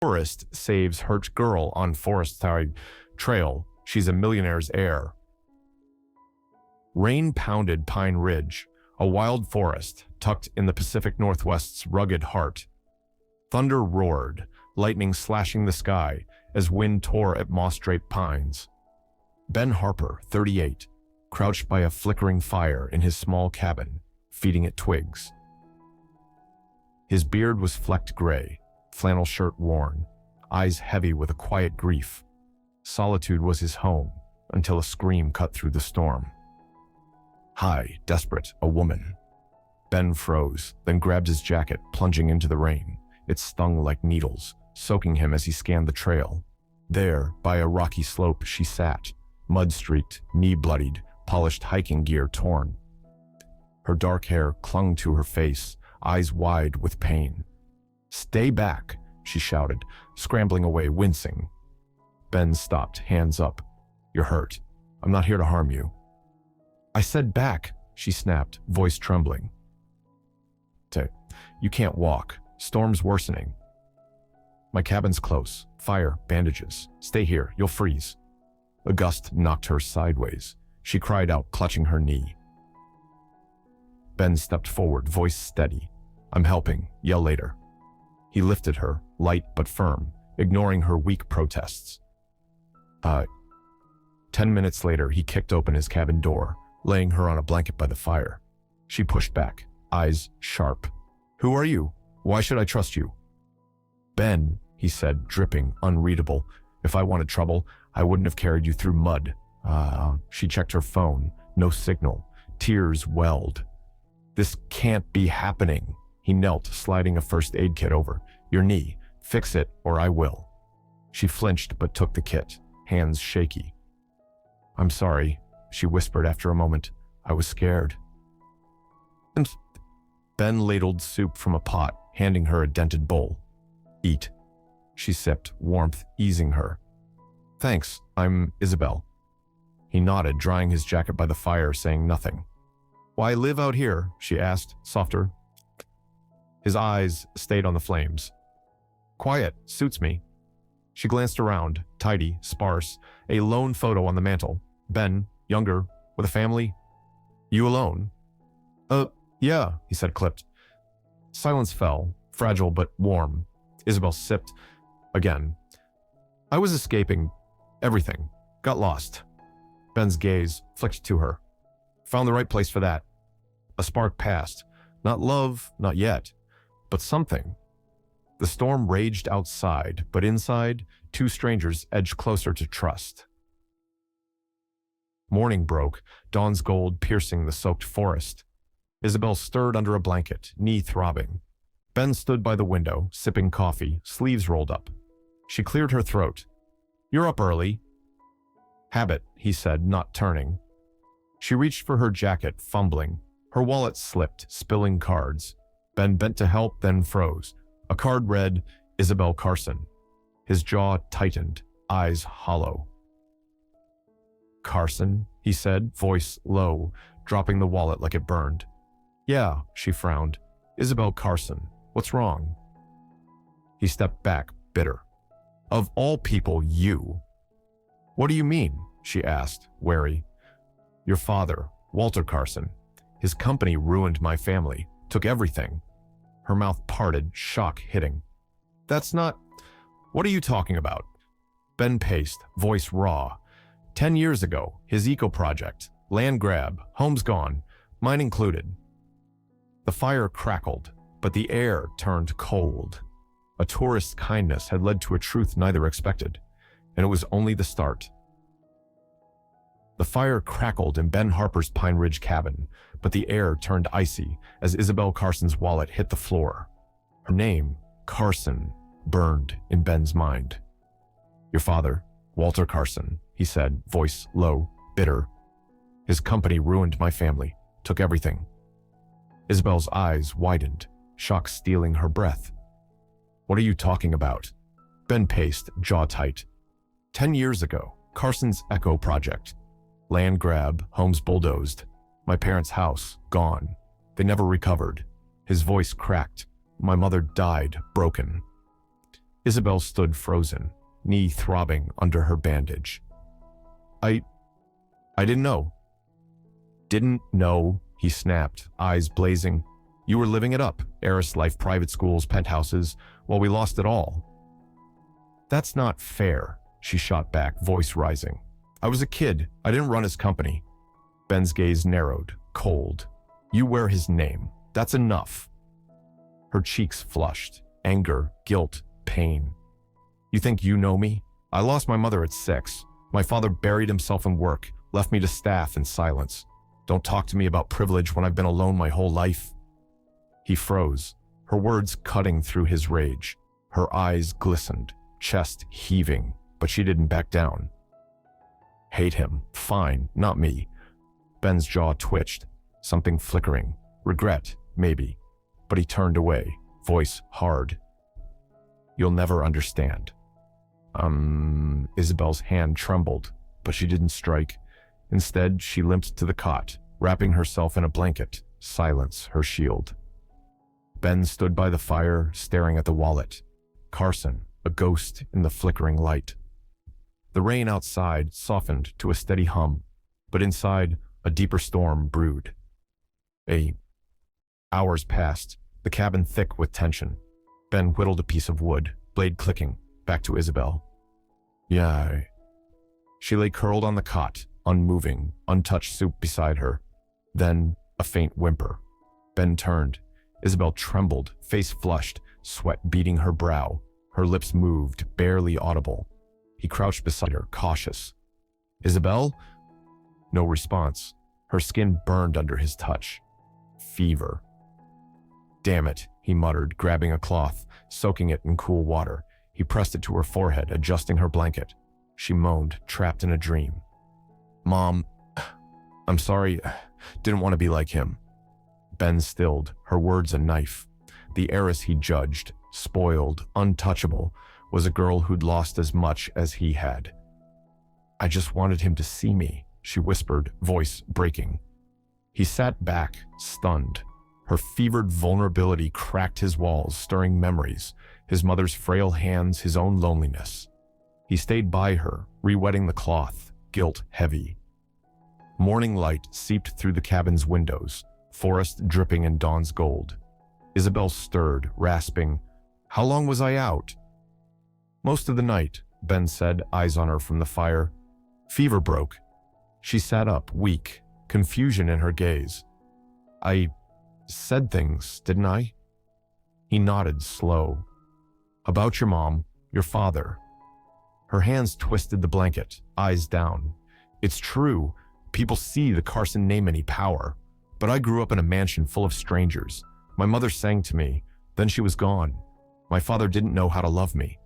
Forest saves hurt girl on forest side trail. She's a millionaire's heir. Rain pounded Pine Ridge, a wild forest tucked in the Pacific Northwest's rugged heart. Thunder roared, lightning slashing the sky as wind tore at moss-draped pines. Ben Harper, 38, crouched by a flickering fire in his small cabin, feeding it twigs. His beard was flecked gray, flannel shirt worn, eyes heavy with a quiet grief. Solitude was his home until a scream cut through the storm. High, desperate, a woman. Ben froze, then grabbed his jacket, plunging into the rain. It stung like needles, soaking him as he scanned the trail. There, by a rocky slope, she sat, mud-streaked, knee-bloodied, polished hiking gear torn. Her dark hair clung to her face, eyes wide with pain. "Stay back," she shouted, scrambling away, wincing. Ben stopped, hands up. "You're hurt. I'm not here to harm you." "I said back," she snapped, voice trembling. "You can't walk. Storm's worsening." "My cabin's close. Fire, bandages. Stay here, you'll freeze." A gust knocked her sideways. She cried out, clutching her knee. Ben stepped forward, voice steady. "I'm helping. Yell later." He lifted her, light but firm, ignoring her weak protests. 10 minutes later, he kicked open his cabin door, laying her on a blanket by the fire. She pushed back, eyes sharp. "Who are you? Why should I trust you?" "Ben," he said, dripping, unreadable. "If I wanted trouble, I wouldn't have carried you through mud." She checked her phone. No signal. Tears welled. "This can't be happening." He knelt, sliding a first aid kit over. "Your knee. Fix it, or I will." She flinched but took the kit, hands shaky. "I'm sorry," she whispered after a moment. "I was scared." And Ben ladled soup from a pot, handing her a dented bowl. "Eat." She sipped, warmth easing her. "Thanks, I'm Isabel." He nodded, drying his jacket by the fire, saying nothing. "Why live out here?" she asked, softer. His eyes stayed on the flames. "Quiet, suits me." She glanced around, tidy, sparse, a lone photo on the mantel. Ben, younger, with a family. "You alone?" Yeah," he said, clipped. Silence fell, fragile but warm. Isabel sipped. Again. "I was escaping everything. Got lost." Ben's gaze flicked to her. "Found the right place for that." A spark passed. Not love, not yet, but something. The storm raged outside, but inside, two strangers edged closer to trust. Morning broke, dawn's gold piercing the soaked forest. Isabel stirred under a blanket, knee throbbing. Ben stood by the window, sipping coffee, sleeves rolled up. She cleared her throat. "You're up early." "Habit," he said, not turning. She reached for her jacket, fumbling. Her wallet slipped, spilling cards. Ben bent to help, then froze. A card read, Isabel Carson. His jaw tightened, eyes hollow. "Carson," he said, voice low, dropping the wallet like it burned. "Yeah," she frowned. "Isabel Carson. What's wrong?" He stepped back, bitter. "Of all people, you." "What do you mean?" she asked, wary. "Your father, Walter Carson. His company ruined my family, took everything." Her mouth parted, shock hitting. "That's not... What are you talking about?" Ben paced, voice raw. 10 years ago, his eco project, land grab, home's gone, mine included. The fire crackled, but the air turned cold. A tourist's kindness had led to a truth neither expected, and it was only the start. The fire crackled in Ben Harper's Pine Ridge cabin, but the air turned icy as Isabel Carson's wallet hit the floor. Her name, Carson, burned in Ben's mind. "Your father, Walter Carson," he said, voice low, bitter. "His company ruined my family, took everything." Isabel's eyes widened, shock stealing her breath. "What are you talking about?" Ben paced, jaw tight. 10 years ago, Carson's Echo Project. Land grab, homes bulldozed. My parents' house, gone. They never recovered. His voice cracked. My mother died, broken. Isabel stood frozen, knee throbbing under her bandage. I didn't know. Didn't know, he snapped, eyes blazing. You were living it up, heiress life, private schools, penthouses, while we lost it all. That's not fair, she shot back, voice rising. I was a kid. I didn't run his company. Ben's gaze narrowed, cold. You wear his name. That's enough. Her cheeks flushed. Anger, guilt, pain. You think you know me? I lost my mother at 6. My father buried himself in work, left me to staff in silence. Don't talk to me about privilege when I've been alone my whole life. He froze, her words cutting through his rage. Her eyes glistened, chest heaving, but she didn't back down. Hate him. Fine, not me. Ben's jaw twitched, something flickering. Regret, maybe. But he turned away, voice hard. You'll never understand. Isabel's hand trembled, but she didn't strike. Instead, she limped to the cot, wrapping herself in a blanket, silence her shield. Ben stood by the fire, staring at the wallet. Carson, a ghost in the flickering light. The rain outside softened to a steady hum, but inside, a deeper storm brewed. Hours passed, the cabin thick with tension. Ben whittled a piece of wood, blade clicking, back to Isabel. Yeah. She lay curled on the cot, unmoving, untouched soup beside her. Then, a faint whimper. Ben turned. Isabel trembled, face flushed, sweat beading her brow. Her lips moved, barely audible. He crouched beside her, cautious. Isabel? No response. Her skin burned under his touch. Fever. Damn it, he muttered, grabbing a cloth, soaking it in cool water. He pressed it to her forehead, adjusting her blanket. She moaned, trapped in a dream. Mom, I'm sorry, didn't want to be like him. Ben stilled, her words a knife. The heiress he judged, spoiled, untouchable, was a girl who'd lost as much as he had. I just wanted him to see me, she whispered, voice breaking. He sat back, stunned. Her fevered vulnerability cracked his walls, stirring memories, his mother's frail hands, his own loneliness. He stayed by her, re-wetting the cloth, guilt heavy. Morning light seeped through the cabin's windows, forest dripping in dawn's gold. Isabel stirred, rasping, How long was I out? Most of the night, Ben said, eyes on her from the fire. Fever broke. She sat up, weak, confusion in her gaze. I said things, didn't I? He nodded, slow. About your mom, your father. Her hands twisted the blanket, eyes down. It's true, people see the Carson name any power. But I grew up in a mansion full of strangers. My mother sang to me, then she was gone. My father didn't know how to love me.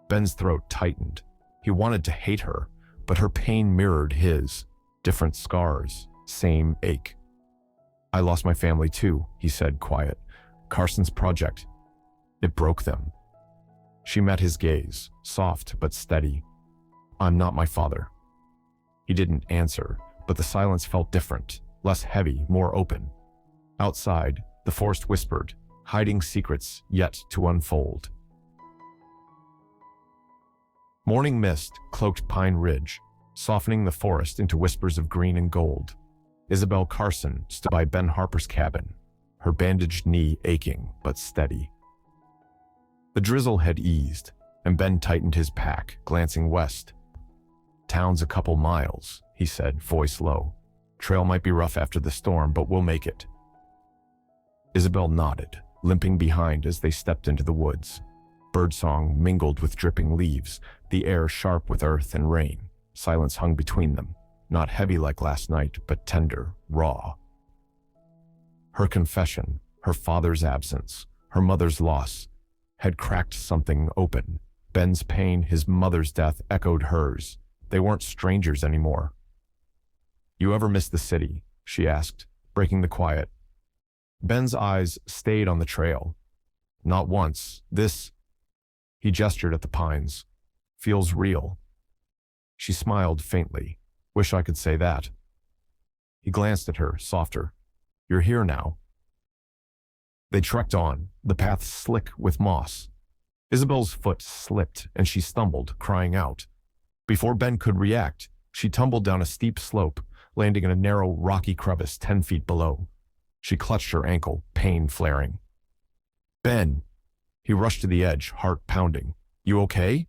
Ben's throat tightened. He wanted to hate her, but her pain mirrored his. Different scars, same ache. I lost my family too, he said, quiet. Carson's project. It broke them. She met his gaze, soft but steady. I'm not my father. He didn't answer, but the silence felt different, less heavy, more open. Outside, the forest whispered, hiding secrets yet to unfold. Morning mist cloaked Pine Ridge, softening the forest into whispers of green and gold. Isabel Carson stood by Ben Harper's cabin, her bandaged knee aching but steady. The drizzle had eased, and Ben tightened his pack, glancing west. Town's a couple miles, he said, voice low. Trail might be rough after the storm, but we'll make it. Isabel nodded, limping behind as they stepped into the woods. Birdsong mingled with dripping leaves, the air sharp with earth and rain. Silence hung between them, not heavy like last night, but tender, raw. Her confession, her father's absence, her mother's loss, had cracked something open. Ben's pain, his mother's death, echoed hers. They weren't strangers anymore. You ever miss the city? She asked, breaking the quiet. Ben's eyes stayed on the trail. Not once. This, he gestured at the pines, feels real. She smiled faintly. Wish I could say that. He glanced at her, softer. You're here now. They trekked on, the path slick with moss. Isabel's foot slipped and she stumbled, crying out. Before Ben could react, she tumbled down a steep slope, landing in a narrow, rocky crevice 10 feet below. She clutched her ankle, pain flaring. Ben! He rushed to the edge, heart pounding. You okay?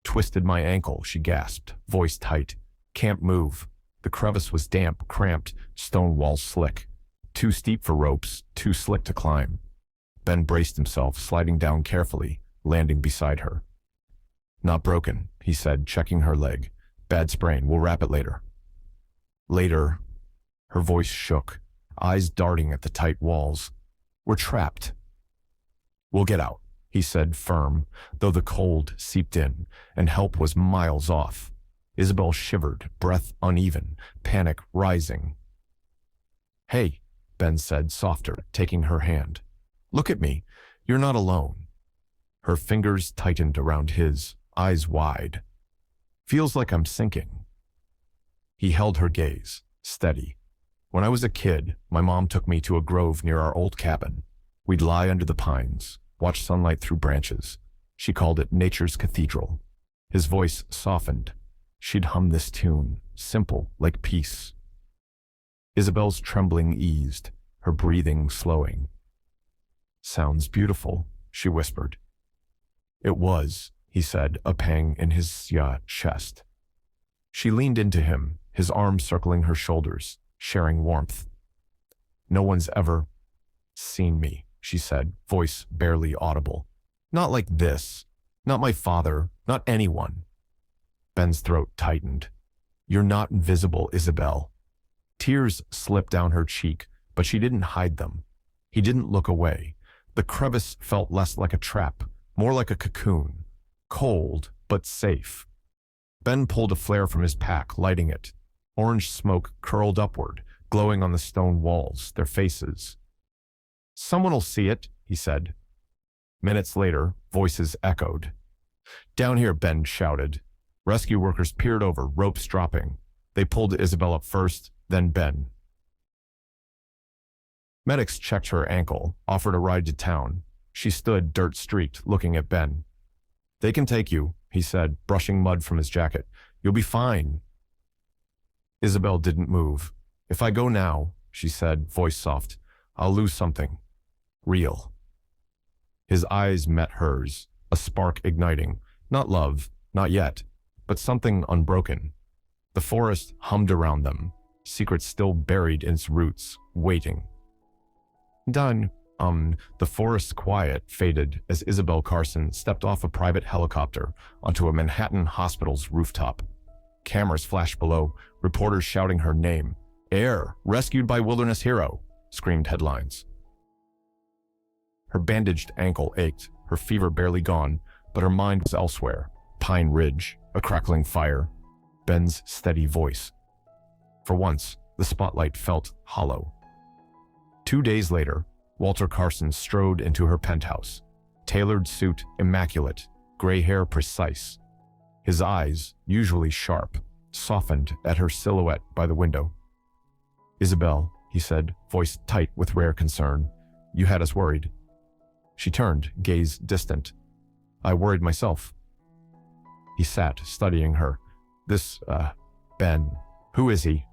Twisted my ankle, she gasped, voice tight. Can't move. The crevice was damp, cramped, stone walls slick. Too steep for ropes, too slick to climb. Ben braced himself, sliding down carefully, landing beside her. Not broken, he said, checking her leg. Bad sprain, we'll wrap it later. Later. Her voice shook, eyes darting at the tight walls. We're trapped. We'll get out, he said, firm, though the cold seeped in, and help was miles off. Isabel shivered, breath uneven, panic rising. Hey, Ben said, softer, taking her hand. Look at me. You're not alone. Her fingers tightened around his, eyes wide. Feels like I'm sinking. He held her gaze, steady. When I was a kid, my mom took me to a grove near our old cabin. We'd lie under the pines, watch sunlight through branches. She called it nature's cathedral. His voice softened. She'd hum this tune, simple, like peace. Isabel's trembling eased, her breathing slowing. Sounds beautiful, she whispered. It was, he said, a pang in his chest. She leaned into him, his arms circling her shoulders, sharing warmth. No one's ever seen me, she said, voice barely audible. Not like this. Not my father. Not anyone. Ben's throat tightened. You're not invisible, Isabel. Tears slipped down her cheek, but she didn't hide them. He didn't look away. The crevice felt less like a trap, more like a cocoon. Cold, but safe. Ben pulled a flare from his pack, lighting it. Orange smoke curled upward, glowing on the stone walls, their faces. Someone'll see it, he said. Minutes later, voices echoed. Down here, Ben shouted. Rescue workers peered over, ropes dropping. They pulled Isabel up first, then Ben. Medics checked her ankle, offered a ride to town. She stood, dirt-streaked, looking at Ben. They can take you, he said, brushing mud from his jacket. You'll be fine. Isabel didn't move. If I go now, she said, voice soft, I'll lose something. Real. His eyes met hers, a spark igniting. Not love, not yet, but something unbroken. The forest hummed around them, secrets still buried in its roots, waiting. Done. The forest's quiet faded as Isabel Carson stepped off a private helicopter onto a Manhattan hospital's rooftop. Cameras flashed below, reporters shouting her name. Heir, rescued by wilderness hero, screamed headlines. Her bandaged ankle ached, her fever barely gone, but her mind was elsewhere. Pine Ridge, a crackling fire, Ben's steady voice. For once, the spotlight felt hollow. 2 days later, Walter Carson strode into her penthouse. Tailored suit, immaculate, gray hair precise. His eyes, usually sharp, softened at her silhouette by the window. Isabel, he said, voice tight with rare concern, you had us worried. She turned, gaze distant. I worried myself. He sat, studying her. This, Ben, who is he?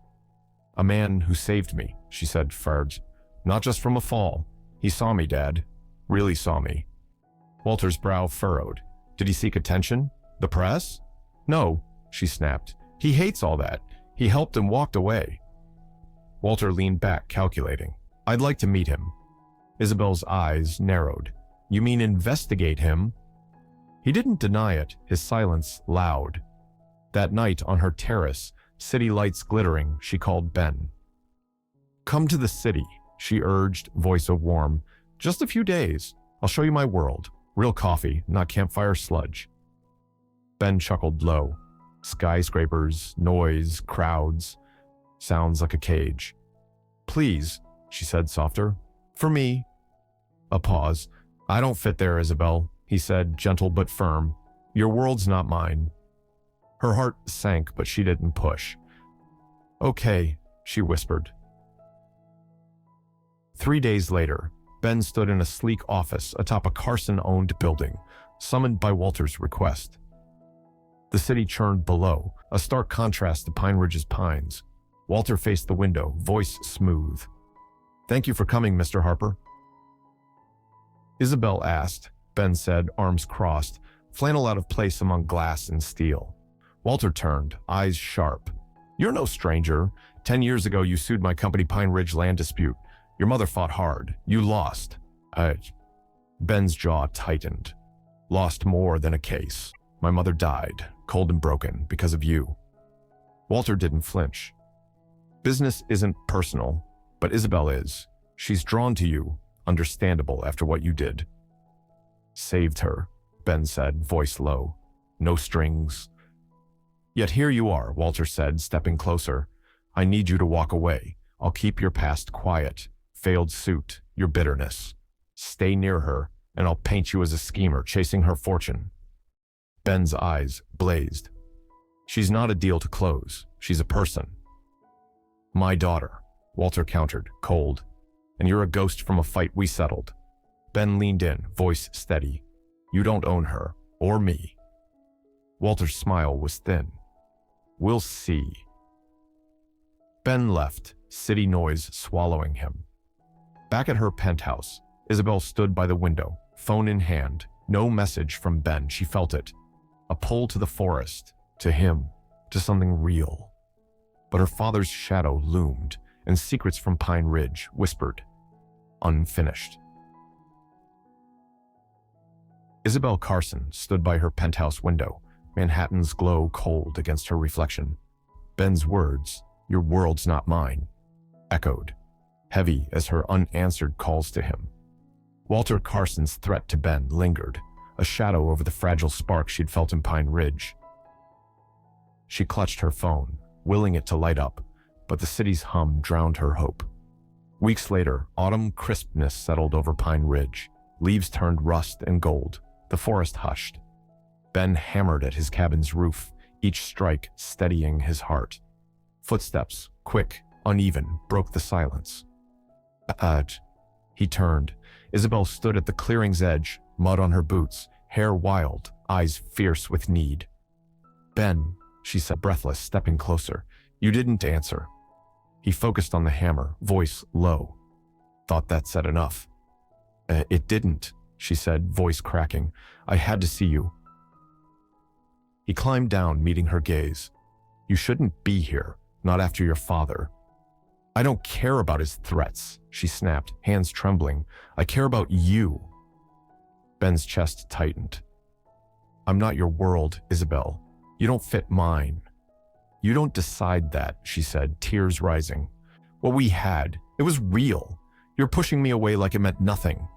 A man who saved me, she said, Farge. Not just from a fall. He saw me, Dad. Really saw me. Walter's brow furrowed. Did he seek attention? The press? No, she snapped. He hates all that. He helped and walked away. Walter leaned back, calculating. I'd like to meet him. Isabel's eyes narrowed. You mean investigate him? He didn't deny it, his silence loud. That night on her terrace, city lights glittering, she called Ben. Come to the city, she urged, voice a warm. Just a few days. I'll show you my world. Real coffee, not campfire sludge. Ben chuckled low. Skyscrapers, noise, crowds. Sounds like a cage. Please, she said softer. For me. A pause. I don't fit there, Isabel, he said, gentle but firm. Your world's not mine. Her heart sank, but she didn't push. Okay, she whispered. 3 days later, Ben stood in a sleek office atop a Carson-owned building, summoned by Walter's request. The city churned below, a stark contrast to Pine Ridge's pines. Walter faced the window, voice smooth. "Thank you for coming, Mr. Harper." Isabel asked, Ben said, arms crossed, flannel out of place among glass and steel. Walter turned, eyes sharp. "You're no stranger. 10 years ago you sued my company Pine Ridge land dispute. Your mother fought hard. You lost." Ben's jaw tightened. "Lost more than a case. My mother died, cold and broken, because of you." Walter didn't flinch. "Business isn't personal, but Isabel is. She's drawn to you, understandable after what you did." "Saved her," Ben said, voice low. "No strings." "Yet here you are," Walter said, stepping closer. "I need you to walk away. I'll keep your past quiet. Failed suit, your bitterness. Stay near her, and I'll paint you as a schemer chasing her fortune." Ben's eyes blazed. "She's not a deal to close. She's a person." "My daughter," Walter countered, cold. "And you're a ghost from a fight we settled." Ben leaned in, voice steady. "You don't own her, or me." Walter's smile was thin. "We'll see." Ben left, city noise swallowing him. Back at her penthouse, Isabel stood by the window, phone in hand. No message from Ben, she felt it. A pull to the forest, to him, to something real. But her father's shadow loomed, and secrets from Pine Ridge whispered. Unfinished. Isabel Carson stood by her penthouse window, Manhattan's glow cold against her reflection. Ben's words, "Your world's not mine," echoed, heavy as her unanswered calls to him. Walter Carson's threat to Ben lingered, a shadow over the fragile spark she'd felt in Pine Ridge. She clutched her phone, willing it to light up, but the city's hum drowned her hope. Weeks later, autumn crispness settled over Pine Ridge. Leaves turned rust and gold. The forest hushed. Ben hammered at his cabin's roof, each strike steadying his heart. Footsteps, quick, uneven, broke the silence. He turned. Isabel stood at the clearing's edge, mud on her boots, hair wild, eyes fierce with need. "Ben," she said, breathless, stepping closer. "You didn't answer." He focused on the hammer, voice low. "Thought that said enough." It didn't," she said, voice cracking. "I had to see you." He climbed down, meeting her gaze. "You shouldn't be here, not after your father." "I don't care about his threats," she snapped, hands trembling. "I care about you." Ben's chest tightened. "I'm not your world, Isabel. You don't fit mine." "You don't decide that," she said, tears rising. "What we had, it was real. You're pushing me away like it meant nothing."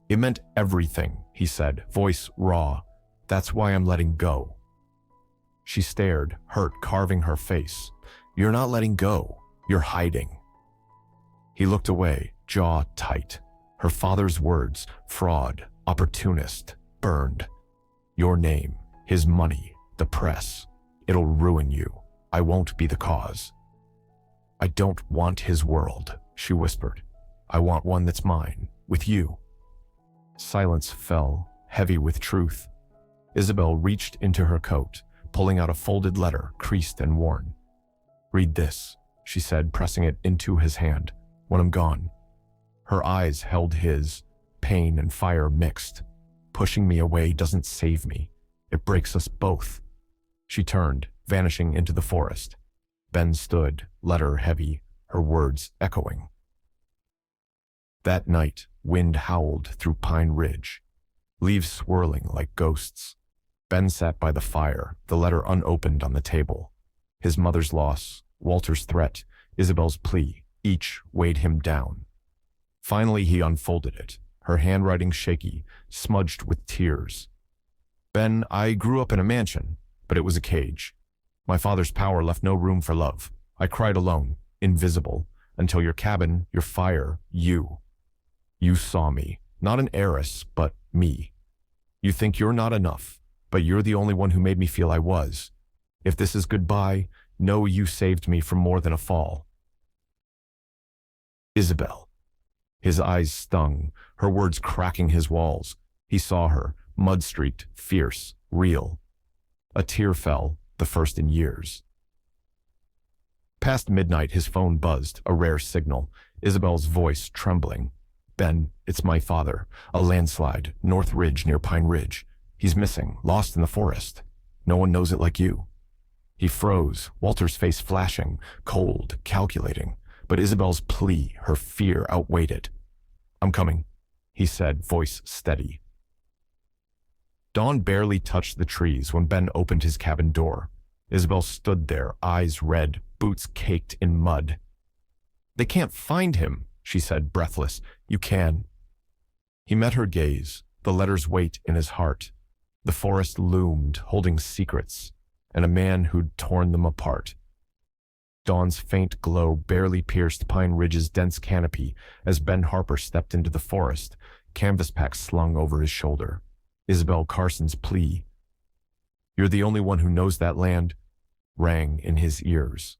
"It meant everything," he said, voice raw. "That's why I'm letting go." She stared, hurt carving her face. "You're not letting go. You're hiding." He looked away, jaw tight. Her father's words, fraud, opportunist, burned. Your name, his money, the press. It'll ruin you. I won't be the cause. "I don't want his world," she whispered. "I want one that's mine, with you." Silence fell, heavy with truth. Isabel reached into her coat, pulling out a folded letter, creased and worn. "Read this," she said, pressing it into his hand. "When I'm gone." Her eyes held his, pain and fire mixed. "Pushing me away doesn't save me. It breaks us both." She turned, vanishing into the forest. Ben stood, letter heavy, her words echoing. That night, wind howled through Pine Ridge, leaves swirling like ghosts. Ben sat by the fire, the letter unopened on the table. His mother's loss, Walter's threat, Isabel's plea, each weighed him down. Finally, he unfolded it, her handwriting shaky, smudged with tears. "Ben, I grew up in a mansion, but it was a cage. My father's power left no room for love. I cried alone, invisible, until your cabin, your fire, you. You saw me, not an heiress, but me. You think you're not enough, but you're the only one who made me feel I was. If this is goodbye, know you saved me from more than a fall. Isabel." His eyes stung, her words cracking his walls. He saw her, mud-streaked, fierce, real. A tear fell, the first in years. Past midnight, his phone buzzed, a rare signal. Isabel's voice trembling. "Ben, it's my father. A landslide, North Ridge near Pine Ridge. He's missing, lost in the forest. No one knows it like you." He froze, Walter's face flashing, cold, calculating. But Isabel's plea, her fear outweighed it. "I'm coming," he said, voice steady. Dawn barely touched the trees when Ben opened his cabin door. Isabel stood there, eyes red, boots caked in mud. "They can't find him," she said, breathless. "You can." He met her gaze, the letter's weight in his heart. The forest loomed, holding secrets, and a man who'd torn them apart. Dawn's faint glow barely pierced Pine Ridge's dense canopy as Ben Harper stepped into the forest, canvas pack slung over his shoulder. Isabel Carson's plea, "You're the only one who knows that land," rang in his ears.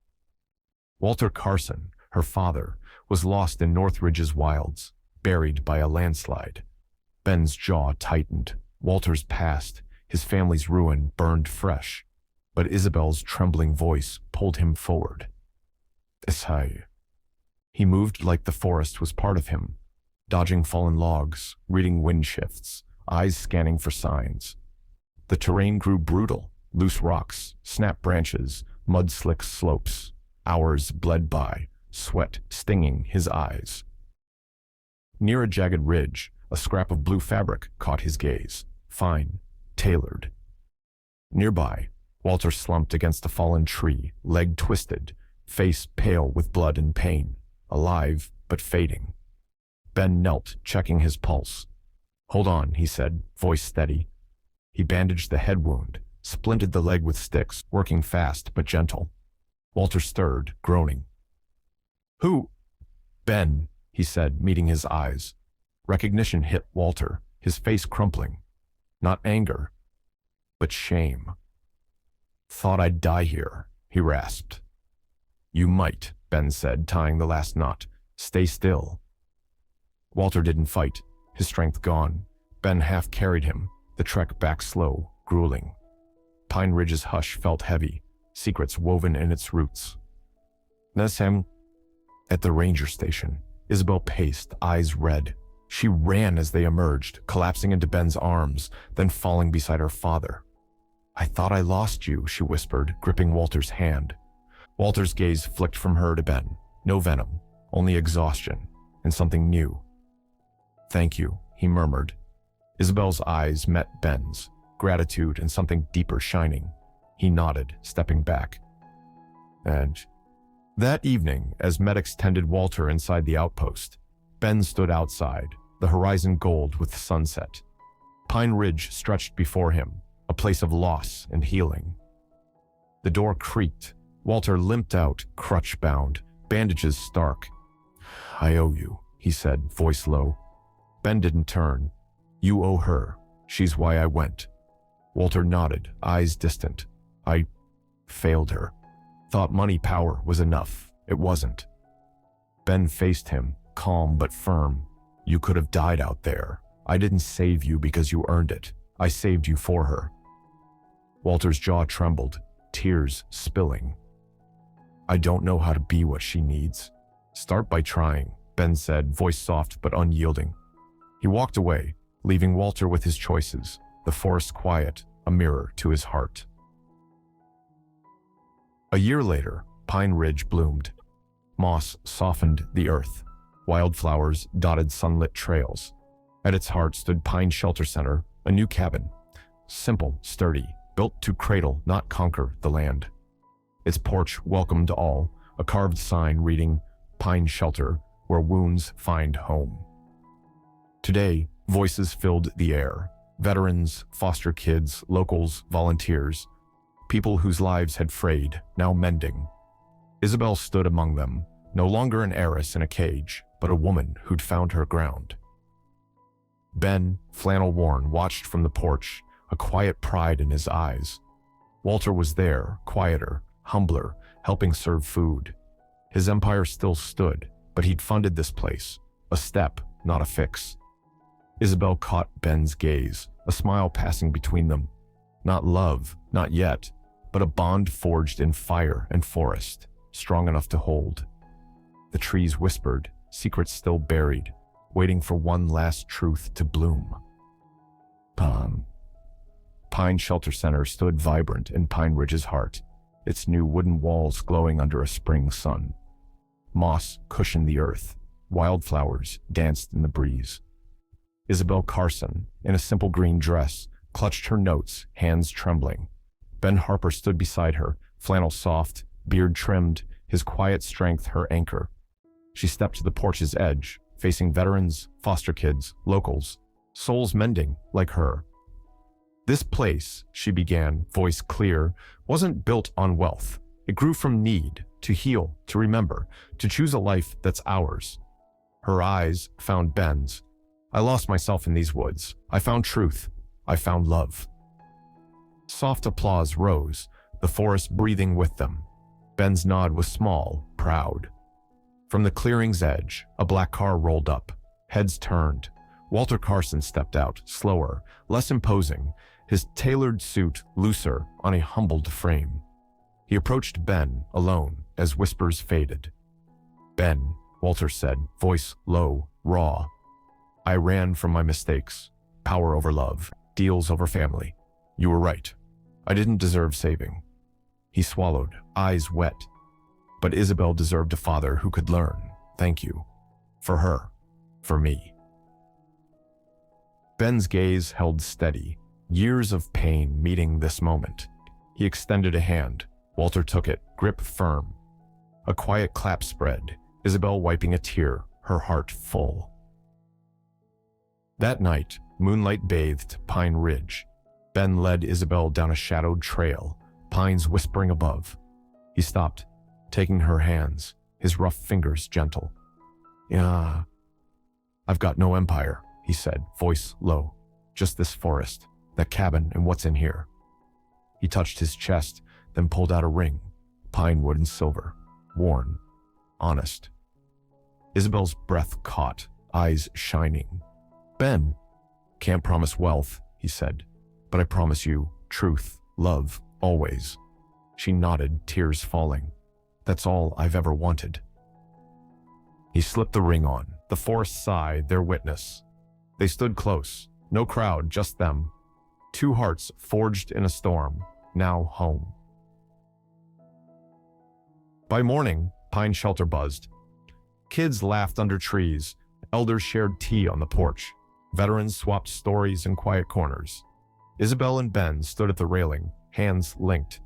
Walter Carson, her father, was lost in Northridge's wilds, buried by a landslide. Ben's jaw tightened. Walter's past, his family's ruin, burned fresh, but Isabel's trembling voice pulled him forward. "It's Heir." He moved like the forest was part of him, dodging fallen logs, reading wind shifts, eyes scanning for signs. The terrain grew brutal, loose rocks, snapped branches, mud-slick slopes. Hours bled by, sweat stinging his eyes. Near a jagged ridge, a scrap of blue fabric caught his gaze, fine, tailored. Nearby, Walter slumped against a fallen tree, leg twisted, face pale with blood and pain, alive but fading. Ben knelt, checking his pulse. "Hold on," he said, voice steady. He bandaged the head wound, splinted the leg with sticks, working fast but gentle. Walter stirred, groaning. "Who?" "Ben," he said, meeting his eyes. Recognition hit Walter, his face crumpling. Not anger, but shame. "Thought I'd die here," he rasped. "You might," Ben said, tying the last knot. "Stay still." Walter didn't fight, his strength gone. Ben half carried him, the trek back slow, grueling. Pine Ridge's hush felt heavy, secrets woven in its roots. "Neshem." At the ranger station, Isabel paced, eyes red. She ran as they emerged, collapsing into Ben's arms, then falling beside her father. "I thought I lost you," she whispered, gripping Walter's hand. Walter's gaze flicked from her to Ben. No venom, only exhaustion, and something new. "Thank you," he murmured. Isabel's eyes met Ben's, gratitude and something deeper shining. He nodded, stepping back. And that evening, as medics tended Walter inside the outpost, Ben stood outside, the horizon gold with sunset. Pine Ridge stretched before him, a place of loss and healing. The door creaked. Walter limped out, crutch-bound, bandages stark. "I owe you," he said, voice low. Ben didn't turn. "You owe her. She's why I went." Walter nodded, eyes distant. "I failed her. Thought money power was enough. It wasn't." Ben faced him, calm but firm. "You could have died out there. I didn't save you because you earned it. I saved you for her." Walter's jaw trembled, tears spilling. "I don't know how to be what she needs." "Start by trying," Ben said, voice soft but unyielding. He walked away, leaving Walter with his choices, the forest quiet, a mirror to his heart. A year later, Pine Ridge bloomed. Moss softened the earth. Wildflowers dotted sunlit trails. At its heart stood Pine Shelter Center, a new cabin. Simple, sturdy, built to cradle, not conquer, the land. Its porch welcomed all, a carved sign reading, "Pine Shelter, where wounds find home." Today, voices filled the air. Veterans, foster kids, locals, volunteers. People whose lives had frayed, now mending. Isabel stood among them, no longer an heiress in a cage, but a woman who'd found her ground. Ben, flannel-worn, watched from the porch, a quiet pride in his eyes. Walter was there, quieter, humbler, helping serve food. His empire still stood, but he'd funded this place, A step, not a fix. Isabel caught Ben's gaze, a smile passing between them. Not love, not yet, but a bond forged in fire and forest, strong enough to hold. The trees whispered, secrets still buried, waiting for one last truth to bloom. Pine Shelter Center stood vibrant in Pine Ridge's heart, its new wooden walls glowing under a spring sun. Moss cushioned the earth, wildflowers danced in the breeze. Isabel Carson, in a simple green dress, clutched her notes, hands trembling. Ben Harper stood beside her, flannel soft, beard trimmed, his quiet strength her anchor. She stepped to the porch's edge, facing veterans, foster kids, locals, souls mending like her. This place, she began, voice clear, wasn't built on wealth. It grew from need, to heal, to remember, to choose a life that's ours. Her eyes found Ben's. I lost myself in these woods. I found truth. I found love. Soft applause rose, the forest breathing with them. Ben's nod was small, proud. From the clearing's edge, a black car rolled up. Heads turned. Walter Carson stepped out, slower, less imposing, his tailored suit looser on a humbled frame. He approached Ben, alone, as whispers faded. Ben, Walter said, voice low, raw. I ran from my mistakes. Power over love, deals over family. You were right. I didn't deserve saving. He swallowed, eyes wet. But Isabel deserved a father who could learn. Thank you. For her. For me. Ben's gaze held steady, years of pain meeting this moment. He extended a hand. Walter took it, grip firm. A quiet clap spread, Isabel wiping a tear, her heart full. That night, moonlight bathed Pine Ridge. Ben led Isabel down a shadowed trail, pines whispering above. He stopped, taking her hands, his rough fingers gentle. Yeah, I've got no empire, he said, voice low. Just this forest, that cabin, and what's in here. He touched his chest, then pulled out a ring, pine wood and silver, worn, honest. Isabel's breath caught, eyes shining. Ben, can't promise wealth, he said, but I promise you truth, love, always. She nodded, tears falling. That's all I've ever wanted. He slipped the ring on, the forest sigh, their witness. They stood close, no crowd, just them. Two hearts forged in a storm, now home. By morning, Pine Shelter buzzed. Kids laughed under trees, elders shared tea on the porch. Veterans swapped stories in quiet corners. Isabel and Ben stood at the railing, hands linked.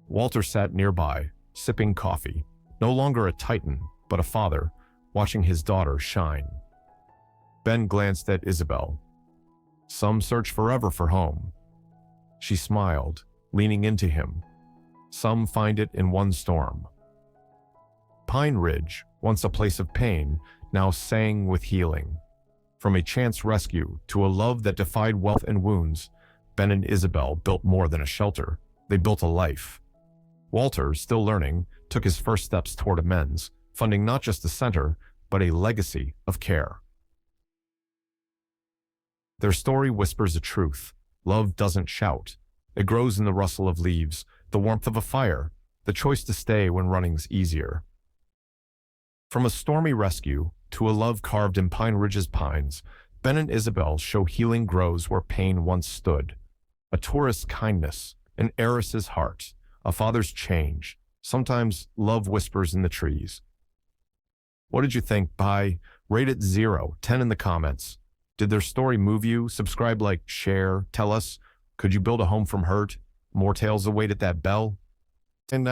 Walter sat nearby, sipping coffee, no longer a titan, but a father, watching his daughter shine. Ben glanced at Isabel. Some search forever for home. She smiled, leaning into him. Some find it in one storm. Pine Ridge, once a place of pain, now sang with healing. From a chance rescue to a love that defied wealth and wounds, Ben and Isabel built more than a shelter. They built a life. Walter, still learning, took his first steps toward amends, funding not just a center, but a legacy of care. Their story whispers a truth. Love doesn't shout. It grows in the rustle of leaves, the warmth of a fire, the choice to stay when running's easier. From a stormy rescue to a love carved in Pine Ridge's pines, Ben and Isabel show healing grows where pain once stood. A tourist's kindness, an heiress's heart, a father's change. Sometimes love whispers in the trees. What did you think? Rate it 0, 10 in the comments. Did their story move you? Subscribe, like, share. Tell us, could you build a home from hurt? More tales await at that bell. And